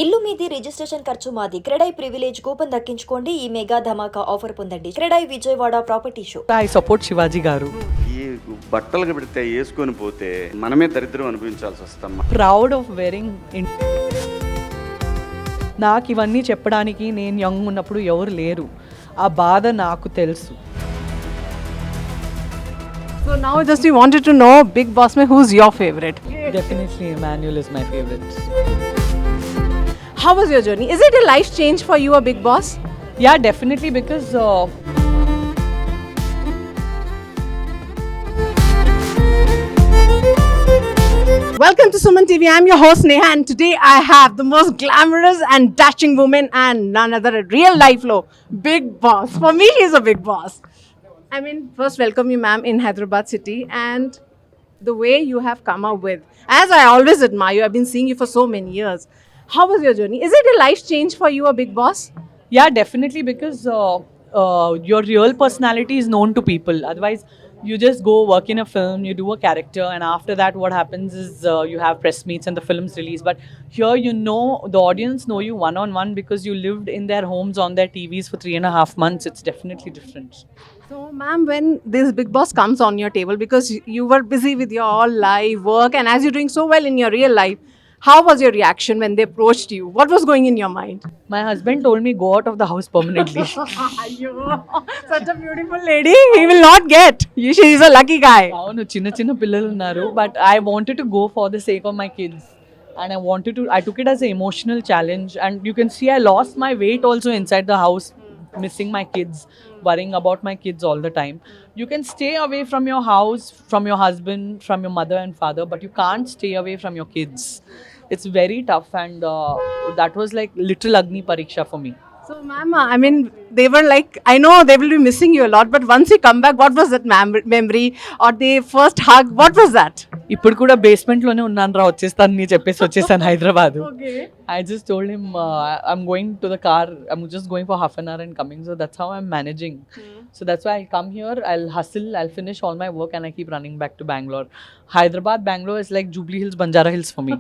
ఇల్లు మీది రిజిస్ట్రేషన్ ఖర్చు మాది. క్రెడై ప్రివిలేజ్ కూపన్ దక్కించుకోండి. ఈ మెగా ధమాకా ఆఫర్ పొందండి. CREDAI Vijayawada property show. I support Shivaji garu. ఈ బట్టలు పెడితే వేసుకొని పోతే మనమే దరిద్రం అనుభవించాల్సి వస్తాం. Proud of wearing. నాకు ఇవన్నీ చెప్పడానికి నేను యంగ్ ఉన్నప్పుడు ఎవరు లేరు. ఆ బాధ నాకు తెలుసు. So now just we wanted to know Big Boss mein who's your favorite? Definitely Emmanuel is my favorite. How was your journey? Is it a life change for you, a Big Boss? Yeah, definitely, because Welcome to Suman TV. I'm your host Neha, and today I have the most glamorous and dashing woman and none other at real life low, Big Boss. For me, he's a big boss. I mean, first welcome you, ma'am, in Hyderabad city, and the way you have come up with, as I always admire you, I've been seeing you for so many years. How was your journey? Is it a life change for you, a Big Boss? yeah, definitely, because your real personality is known to people. Otherwise, you just go work in a film, you do a character, and after that what happens is you have press meets and the film's release. But here, you know, the audience know you one on one because you lived in their homes on their TVs for 3.5 months. It's definitely different. So, ma'am, when this Big Boss comes on your table, because you were busy with your all live work, and as you're doing so well in your real life, how was your reaction when they approached you? What was going in your mind? My husband told me go out of the house permanently. Such a beautiful lady, he will not get. She's a lucky guy. అవును, చిన్న చిన్న పిల్లలు ఉన్నారు. But I wanted to go for the sake of my kids, and I took it as an emotional challenge, and you can see I lost my weight also inside the house, missing my kids, worrying about my kids all the time. You can stay away from your house, from your husband, from your mother and father, but you can't stay away from your kids. It's very tough, and that was like little Agni Pariksha for me. So, ma'am, I mean, they were like, I know they will be missing you a lot, but once you come back, what was that memory or the first hug? What was that? ఇప్పుడు కూడా basement లోనే ఉన్నాను రా, వచ్చేస్తాను నీ చెప్పేసి వచ్చేసాను Hyderabad. Okay. I just told him I'm going to the car. I'm just going for half an hour and coming. So that's how I'm managing. So that's why I'll come here, I'll hustle, I'll finish all my work, and I keep running back to Bangalore. Hyderabad, Bangalore is like Jubilee Hills, Banjara Hills for me.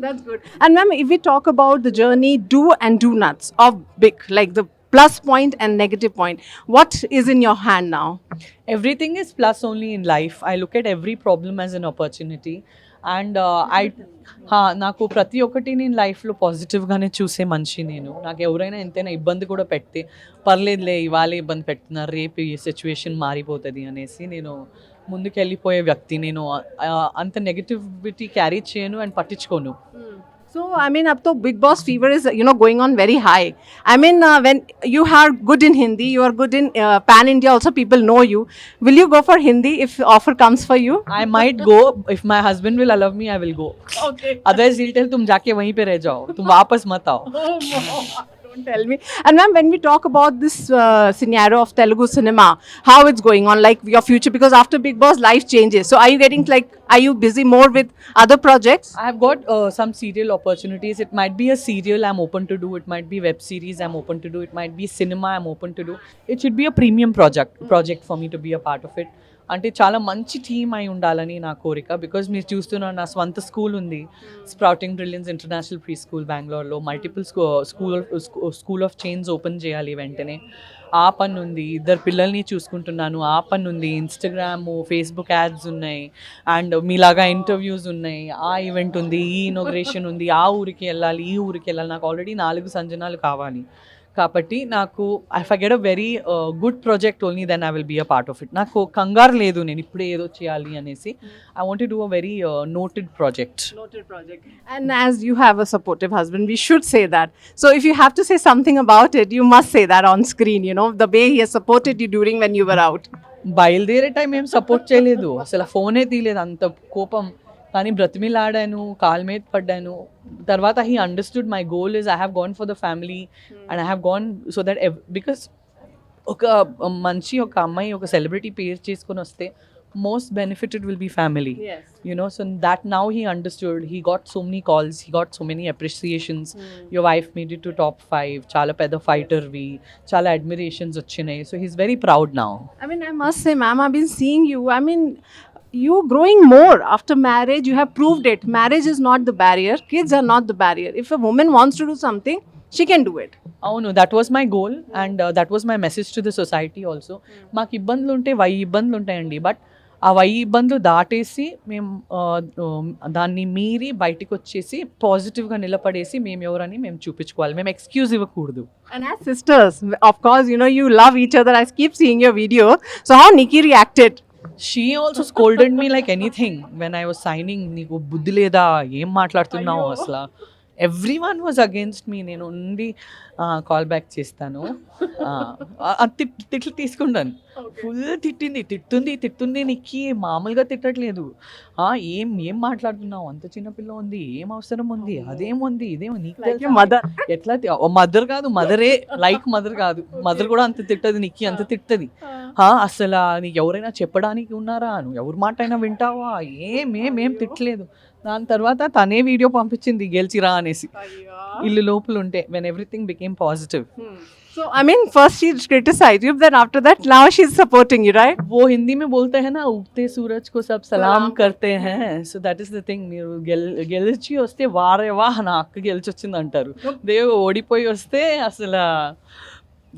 That's good. And ma'am, if we talk about the journey, do and do nots of Big, like the plus point and negative point, what is in your hand now? Everything is plus only in life. I look at every problem as an opportunity. And నాకు ప్రతి ఒక్కటి నేను లైఫ్లో పాజిటివ్గానే చూసే మనిషి నేను. నాకు ఎవరైనా ఎంతైనా ఇబ్బంది కూడా పెడితే పర్లేదులే, ఇవాళ ఇబ్బంది పెడుతున్నారు, రేపు ఈ సిచ్యువేషన్ మారిపోతుంది అనేసి నేను ముందుకు వెళ్ళిపోయే వ్యక్తి. నేను అంత నెగిటివిటీ క్యారీ చేయను అండ్ పట్టించుకోను. So, I mean, up to Big Boss fever is, you know, going on very high. I mean, when you are good in Hindi, you are good in Pan India also, people know you. Will you go for Hindi if offer comes for you? I might go. If my husband will allow me, I will go. Okay. Otherwise he'll tell तुम जाके वहीं पे रह जाओ, तुम वापस मत आओ. Don't tell me. And ma'am, when we talk about this scenario of Telugu cinema, how it's going on, like your future, because after Big Boss, life changes. So are you getting like, are you busy more with other projects? I have got some serial opportunities. It might be a serial I'm open to do. It might be web series I'm open to do. It might be cinema I'm open to do. It should be a premium project for me to be a part of it. అంటే చాలా మంచి team అయి ఉండాలని నా కోరిక. Because మీరు చూస్తున్నారు, నా స్వంత స్కూల్ ఉంది, sprouting brilliance international pre school బెంగళూరులో. Multiple school of chains open చేయాలి వెంటనే. ఆ పని ఉంది. 2 పిల్లల్ని చూసుకుంటున్నాను, ఆ పని ఉంది. ఇన్స్టాగ్రామ్, ఫేస్బుక్ యాడ్స్ ఉన్నాయి, అండ్ మీలాగా ఇంటర్వ్యూస్ ఉన్నాయి, ఆ ఈవెంట్ ఉంది, ఈ ఇనోగ్రేషన్ ఉంది, ఆ ఊరికి వెళ్ళాలి, ఈ ఊరికి వెళ్ళాలి. నాకు ఆల్రెడీ 4 సంజనాలు కావాలి. కాబట్టి నాకు if I get a very good project only then I will be a part of it. నాకు కంగారు లేదు నేను ఇప్పుడే ఏదో చేయాలి అనేసి. I want to do a very noted project. And as you have a supportive husband, we should say that. So if you have to say something about it, you must say that on screen, you know, the way he has supported you during when you were out. బయలుదేరే time ఏం support చేయలేదు, అసలు ఫోనే తీయలేదు, అంత కోపం. కానీ బ్రతిమిలాడాను, call మీద పడ్డాను. తర్వాత he understood my goal is I have gone for the family, and I have gone so that because ఒక మంచి ఒక అమ్మాయి ఒక సెలబ్రిటీ పేరు చేసుకొని వస్తే most benefited will be family. Yes. You know, so that now he understood. He got so many calls, he got so many appreciations. Your wife made it to top 5. Chala pedda fighter vi, chala admirations vachinayi. So he's very proud now. I mean, I must say, ma'am, I've been seeing you. I mean, you growing more after marriage, you have proved it. Marriage is not the barrier, kids are not the barrier. If a woman wants to do something, she can do it. అవును, that was my goal and that was my message to the society also. మాకు ఇబ్బందులు ఉంటే 1000 ఇబ్బందులు ఉంటాయండి, but ఆ 1000 ఇబ్బందులు దాటేసి మేము దాన్ని మీరి బయటికి వచ్చేసి పాజిటివ్గా నిలబడేసి మేము ఎవరని మేము చూపించుకోవాలి, మేము ఎక్స్క్యూజ్ ఇవ్వకూడదు. And as sisters, of course, you know, you love each other. I keep seeing your video. So how Nikki reacted? She also scolded me like anything when I was signing. నీకు బుద్ధి లేదా, ఏం మాట్లాడుతున్నావు అసలు, every one was against me. నేను ఉండి call back చేస్తాను, తిట్లు తీసుకుంటాను. ఫుల్ తిట్టుంది నిక్కి, మామూలుగా తిట్టట్లేదు. ఏం ఏం మాట్లాడుతున్నావు, అంత చిన్నపిల్ల ఉంది, ఏం అవసరం ఉంది, అదేముంది ఇదేమో నీకు తెలుసా? Mother. ఎట్లా మదర్ కాదు, మదరే లైక్ మదర్ కాదు, మదర్ కూడా అంత తిట్టదు, నిక్కి అంత తిట్టది. అసలు నీకు ఎవరైనా చెప్పడానికి ఉన్నారా, నువ్వు ఎవరి మాట అయినా వింటావా, ఏం తిట్టలేదు. దాని తర్వాత తనే వీడియో పంపించింది గెలిచిరా అనేసి, ఇల్లు లోపల ఉంటే, when everything became positive. So I mean, first she criticized you, then after that now she's supporting you, right? वो हिंदी में बोलते हैं ना, उगते सूरज को सब सलाम करते हैं. So that is the thing. మీరు గెలిచి వస్తే వారే వా నా అక్క గెలిచి వచ్చింది అంటారు, దేవు ఓడిపోయి వస్తే అసలు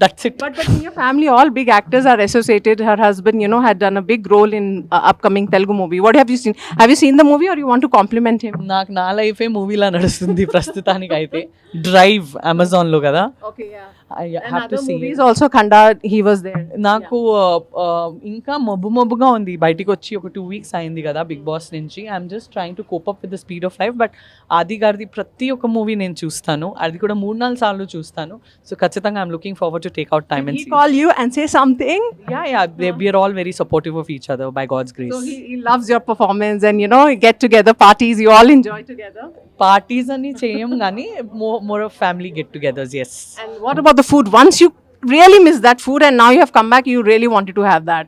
that's it. But in your family, all big actors are associated. Her husband, you know, had done a big role in upcoming Telugu movie. What have you seen? Have you seen the movie or you want to compliment him? నాకు నా లైఫే మూవీలా నడుస్తుంది ప్రస్తుతానికి అయితే. Drive అమెజాన్లో కదా, Okay, yeah. I And have to other see movies it. also, Khanda, he was there. నాకు ఇంకా మబ్బుగా ఉంది, బయటికి వచ్చి ఒక 2 weeks అయింది కదా బిగ్ బాస్ నుంచి. I'm just trying to cope up with the speed of life. But ఆది గారిది ప్రతి ఒక్క మూవీ నేను చూస్తాను, అది కూడా 3-4 సార్లు చూస్తాను. సో ఖచ్చితంగా I'm looking forward to take out time Did and he see. call you and say something? We are all very supportive of each other by God's grace. So he loves your performance, and you know, get together parties, you all enjoy together. Parties అని చేయం కానీ more of family get togethers. Yes. And what about the food? Once you really miss that food and now you have come back, you really wanted to have that.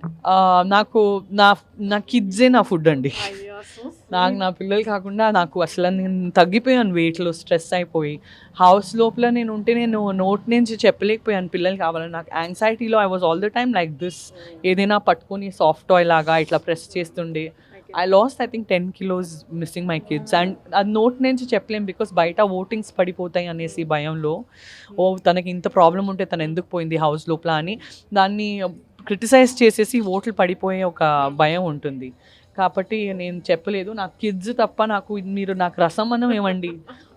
నాకు నా కిడ్సే నా food అండి. నాకు నా పిల్లలు కాకుండా నాకు అసలు నేను తగ్గిపోయాను వెయిట్లో, స్ట్రెస్ అయిపోయి హౌస్ లోపల నేను ఉంటే నేను నోట్ నుంచి చెప్పలేకపోయాను పిల్లలు కావాలని. నాకు యాంగ్జైటీలో I was all the time like this, ఏదైనా పట్టుకొని సాఫ్ట్ టాయ్ లాగా ఇట్లా ప్రెస్ చేస్తుండే. I lost I think 10 kilos missing my kids, and అది నోట్ నుంచి చెప్పలేం బికాస్ బయట ఓటింగ్స్ పడిపోతాయి అనేసి భయంలో, తనకి ఇంత ప్రాబ్లం ఉంటే తను ఎందుకు పోయింది హౌస్ లోపల అని దాన్ని క్రిటిసైజ్ చేసేసి ఓట్లు పడిపోయే ఒక భయం ఉంటుంది. కాబట్టి నేను చెప్పలేదు. నాకు కిడ్స్ తప్ప మీరు నాకు రసం అన్నం ఇవ్వండి,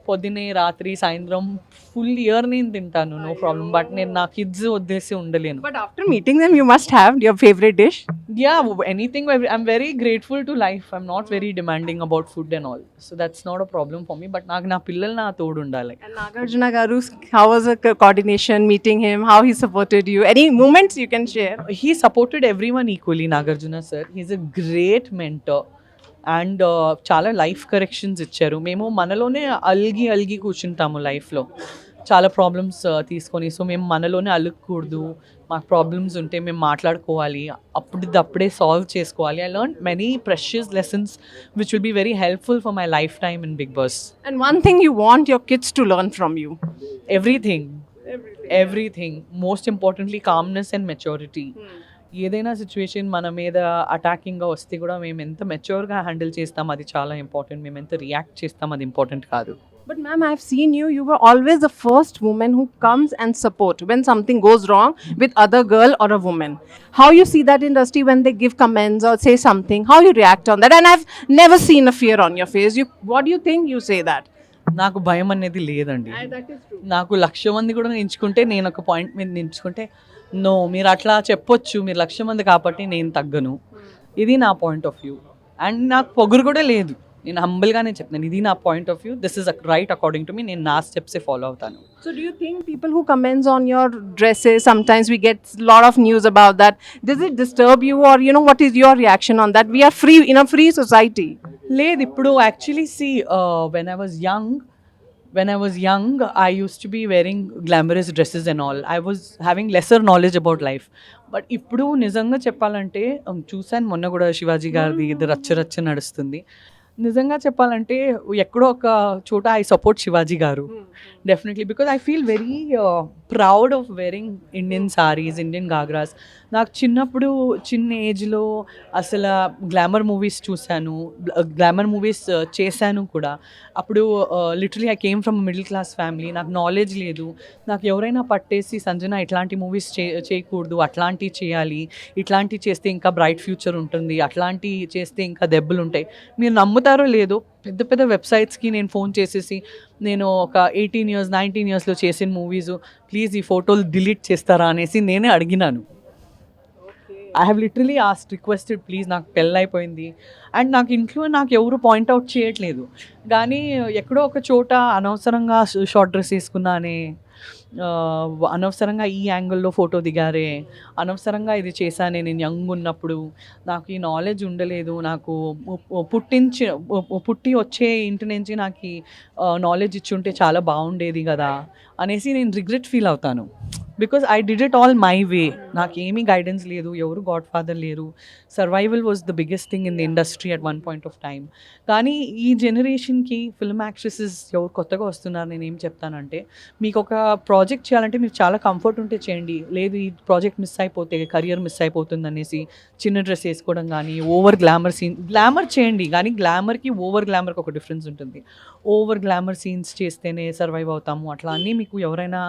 పొద్దున్నే రాత్రి సాయంత్రం ఫుల్ ఇయర్ నేను తింటాను, నో ప్రాబ్లం. బట్ నేను నా కిడ్స్ వదిలేసి ఉండలేను. But after meeting them, you must have your favorite dish. Yeah, anything. I'm very grateful to life. I'm not very demanding about food and all. So that's not a problem for me. But నాకు నా పిల్లలు నా తోడు ఉండాలి. And Nagarjuna Garu, how was the coordination, meeting him, how he supported you? Any moments you can share? He supported everyone equally, Nagarjuna sir. He's a great mentor. And చాలా life corrections ఇచ్చారు. మేము మనలోనే అలిగి కూర్చుంటాము లైఫ్లో చాలా problems తీసుకొని. So మేము మనలోనే అలుగకూడదు, మాకు ప్రాబ్లమ్స్ ఉంటే మేము మాట్లాడుకోవాలి, అప్పుడే సాల్వ్ చేసుకోవాలి. I learn many precious lessons which will be very helpful for my lifetime in Bigg Boss. And one thing you want your kids to learn from you? Everything most importantly calmness and maturity. ఏదైనా situation మన మీద అటాకింగ్గా వస్తే కూడా మేము ఎంత మెచ్యూర్గా handle చేస్తాం అది చాలా ఇంపార్టెంట్, మేము ఎంత రియాక్ట్ చేస్తాం అది ఇంపార్టెంట్ కాదు. But ma'am, I've seen you were always the first woman who comes and support when something goes wrong with other girl or a woman. How you see that industry when they give comments or say something, how you react on that? And I've never seen a fear on your face. What do you think you say that? నాకు భయం అనేది లేదండి. That is true. నాకు 1,00,000 మంది కూడా ఎంచుకుంటే నేను ఒక పాయింట్ మీద నించుకుంటే నో మీరు అట్లా చెప్పొచ్చు, మీరు 1,00,000 మంది కాబట్టి నేను తగ్గను, ఇది నా పాయింట్ ఆఫ్ వ్యూ. అండ్ నాకు పొగురు కూడా లేదు, నేను హంబుల్గానే చెప్తాను ఇది నా point of view, this is right according to me, నేను నా స్టెప్సే ఫాలో అవుతాను. So do you think people who comments on your dresses, sometimes we get a lot of news about that, does it disturb you, or you know, what is your reaction on that? We are free in a free society. లేదు, ఇప్పుడు actually see when I was young, I used to be wearing glamorous dresses and all. I was having lesser knowledge about life. But ఇప్పుడు నిజంగా చెప్పాలంటే చూసాను మొన్న కూడా శివాజీ గారిది ఇది రచ్చ నడుస్తుంది. నిజంగా చెప్పాలంటే ఎక్కడో ఒక చోట ఐ సపోర్ట్ శివాజీ గారు definitely, because I feel very proud of wearing Indian saris, Indian ghagras. నాకు చిన్నప్పుడు చిన్న ఏజ్లో అసలు గ్లామర్ మూవీస్ చూశాను, గ్లామర్ మూవీస్ చేశాను కూడా. అప్పుడు literally I came from middle class family. నాకు నాలెడ్జ్ లేదు. నాకు ఎవరైనా పట్టేసి సంజన ఇట్లాంటి మూవీస్ చేయకూడదు, అట్లాంటివి చేయాలి, ఇట్లాంటివి చేస్తే ఇంకా బ్రైట్ ఫ్యూచర్ ఉంటుంది, అట్లాంటివి చేస్తే ఇంకా దెబ్బలు ఉంటాయి. మీరు నమ్ముతారో లేదో, పెద్ద పెద్ద వెబ్సైట్స్కి నేను ఫోన్ చేసేసి, నేను ఒక 18 years 19 yearsలో చేసిన మూవీస్ ప్లీజ్ ఈ ఫోటోలు డిలీట్ చేస్తారా అనేసి నేనే అడిగినాను. I have literally requested please, నాకు పెళ్ళైపోయింది అండ్ నాకు ఇంట్లో నాకు ఎవరు పాయింట్అవుట్ చేయట్లేదు, కానీ ఎక్కడో ఒక చోట అనవసరంగా షార్ట్ డ్రెస్ వేసుకున్నానే, అనవసరంగా ఈ యాంగిల్లో ఫోటో దిగారే, అనవసరంగా ఇది చేశానే, నేను యంగ్ ఉన్నప్పుడు నాకు ఈ నాలెడ్జ్ ఉండలేదు, నాకు పుట్టి వచ్చే ఇంటి నుంచి నాకు ఈ నాలెడ్జ్ ఇచ్చుంటే చాలా బాగుండేది కదా అనేసి నేను రిగ్రెట్ ఫీల్ అవుతాను. Because I did it all my way. నాకేమీ గైడెన్స్ లేదు, ఎవరు గాడ్ ఫాదర్ లేరు. Survival was the biggest thing in the industry at one point of time. కానీ ఈ జనరేషన్కి ఫిల్మ్ యాక్ట్రెసెస్ ఎవరు కొత్తగా వస్తున్నారు, నేను ఏం చెప్తానంటే, మీకు ఒక ప్రాజెక్ట్ చేయాలంటే మీకు చాలా కంఫర్ట్ ఉంటే చేయండి. లేదు ఈ ప్రాజెక్ట్ మిస్ అయిపోతే కెరియర్ మిస్ అయిపోతుంది అనేసి చిన్న డ్రెస్ వేసుకోవడం కానీ, ఓవర్ గ్లామర్ చేయండి, కానీ గ్లామర్కి ఓవర్ గ్లామర్కి ఒక డిఫరెన్స్ ఉంటుంది. ఓవర్ గ్లామర్ సీన్స్ చేస్తేనే సర్వైవ్ అవుతాము అట్లా అన్నీ మీకు ఎవరైనా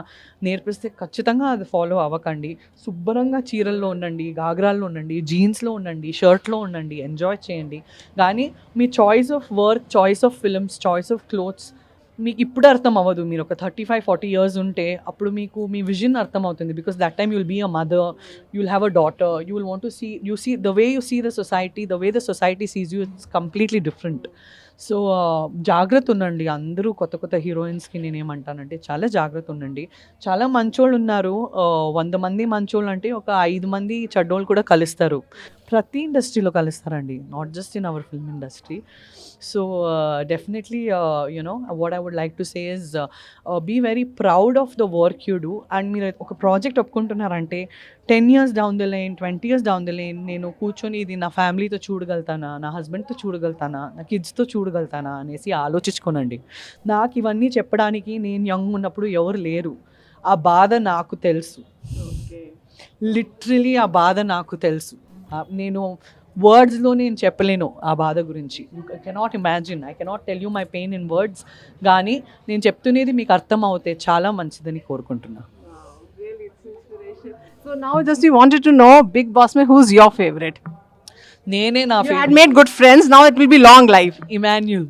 నేర్పిస్తే ఖచ్చితంగా అది ఫాలో అవ్వకండి. శుభ్రంగా చీరల్లో ఉండండి, గాగ్రాల్లో ఉండండి, జీన్స్లో ఉండండి, షర్ట్లో ఉండండి, ఎంజాయ్ చేయండి. కానీ మీ choice of work, choice of films, choice of clothes మీకు ఇప్పుడు అర్థం అవ్వదు. మీరు ఒక 35-40 years ఉంటే అప్పుడు మీకు మీ విజన్ అర్థం అవుతుంది. Because that time you will be a mother, you will have a daughter, you will want to see the way you see the society, the way the society sees you, it's completely different. So జాగ్రత్త ఉండండి. అందరూ కొత్త కొత్త హీరోయిన్స్కి నేనేమంటానంటే చాలా జాగ్రత్త ఉండండి. చాలా మంచోళ్ళు ఉన్నారు, 100 మంది మంచోళ్ళు అంటే ఒక 5 మంది చెడ్డోళ్ళు కూడా కలుస్తారు. ప్రతి ఇండస్ట్రీలో కలుస్తారండి, not just in our film industry. So definitely what I would like to say is be very proud of the work you do. And మీరు ఒక project ఒప్పుకుంటున్నారంటే 10 years down the lane, 20 years down the lane నేను కూర్చొని ఇది నా ఫ్యామిలీతో చూడగలుగుతానా, నా హస్బెండ్తో చూడగలుగుతానా, నా కిడ్స్తో చూడగలుగుతానా అనేసి ఆలోచించుకోనండి. నాకు ఇవన్నీ చెప్పడానికి నేను యంగ్ ఉన్నప్పుడు ఎవరు లేరు. ఆ బాధ నాకు తెలుసు, లిటరలీ ఆ బాధ నాకు తెలుసు. నేను వర్డ్స్లో నేను చెప్పలేను ఆ బాధ గురించి. I cannot imagine, I cannot tell you my pain in words. కానీ నేను చెప్తున్నది మీకు అర్థం అవుతే చాలా మంచిదని కోరుకుంటున్నా. So now just we wanted to know, Bigg Boss mein who's your favorite? నేనే నా You had made good friends, now it will be long life. Emmanuel.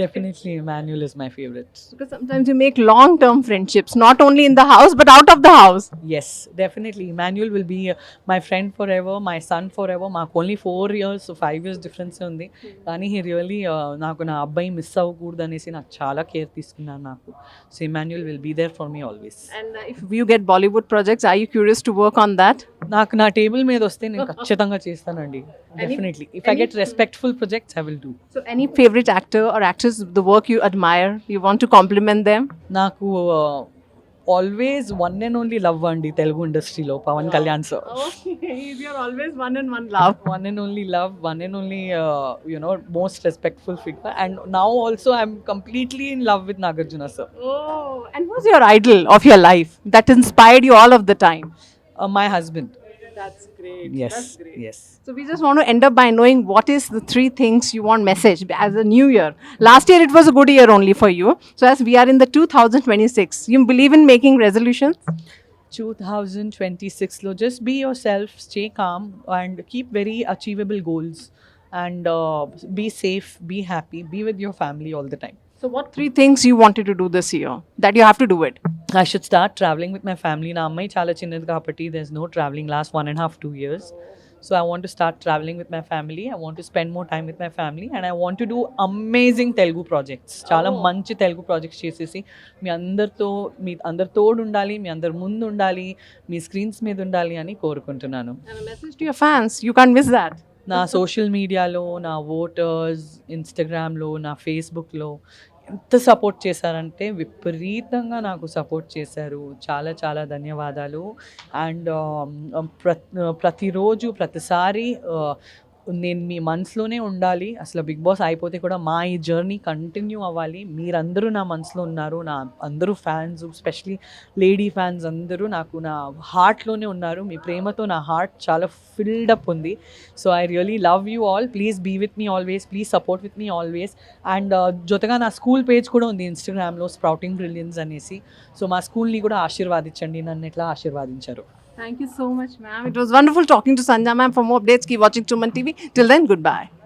Definitely Emmanuel is my favorite. Because sometimes you make long-term friendships, not only in the house but out of the house. Yes, definitely. Emmanuel will be my friend forever, my son forever. మాకు only 4 years, so 5 years difference ఉంది. కానీ he really నాకు నా అబ్బాయి miss అవ్వకూడదు అనేసి నాకు చాలా కేర్ తీసుకున్నారు నాకు. So Emmanuel will be there for me always. And if you get Bollywood projects, are you curious to work on that? నాకు నా టేబుల్ మీద వస్తే నేను ఖచ్చితంగా చేస్తానండి. Definitely. If I get respectful projects, I will do. So any favorite actor or actress, the work you admire, you want to compliment them? నాకు always one and only love అండి తెలుగు ఇండస్ట్రీలో Pawan Kalyan sir. He's your always one and one love. One and only love, one and only most respectful figure. And now also I'm completely in love with Nagarjuna sir. Oh, and who's your idol of your life that inspired you all of the time? My husband. That's great. Yes, yes. So we just want to end up by knowing what is the 3 things you want message as a new year. Last year it was a good year only for you. So as we are in the 2026, you believe in making resolutions? 2026 lo just be yourself, stay calm and keep very achievable goals, and be safe, be happy, be with your family all the time. So what 3 things you wanted to do this year that you have to do it? I should start traveling with my family. Na ammai chala chinnadi kabatti there's no traveling last 1.5-2 years. So I want to start traveling with my family. I want to spend more time with my family, and I want to do amazing Telugu projects. Chala manchi Telugu projects chesesi మీ అందరితో తోడు ఉండాలి, మీ అందరి ముందు ఉండాలి, మీ screens మీద ఉండాలి అని కోరుకుంటున్నాను. And a message to your fans, you can't miss that. నా సోషల్ మీడియాలో, నా ఓటర్స్, ఇన్స్టాగ్రామ్లో, నా ఫేస్బుక్లో ఎంత సపోర్ట్ చేశారంటే విపరీతంగా నాకు సపోర్ట్ చేశారు. చాలా చాలా ధన్యవాదాలు. అండ్ ప్రతిరోజు ప్రతిసారి నేను మీ మనసులోనే ఉండాలి. అసలు బిగ్ బాస్ అయిపోతే కూడా మా ఈ జర్నీ కంటిన్యూ అవ్వాలి. మీరందరూ నా మనసులో ఉన్నారు. నా అందరూ ఫ్యాన్స్, స్పెషలీ లేడీ ఫ్యాన్స్ అందరూ నాకు నా హార్ట్లోనే ఉన్నారు. మీ ప్రేమతో నా హార్ట్ చాలా ఫిల్డ్ అప్ ఉంది. So I really love you all. Please be with me always, please support with me always. And జొతగా నా స్కూల్ పేజ్ కూడా ఉంది ఇన్స్టాగ్రామ్లో, స్ప్రౌటింగ్ బ్రిలియన్స్ అనేసి. సో మా స్కూల్ని కూడా ఆశీర్వాదించండి, నన్ను ఎట్లా ఆశీర్వాదించారు. Thank you so much, ma'am. It was wonderful talking to Sanjana ma'am. For more updates, keep watching Suman TV. Till then, goodbye.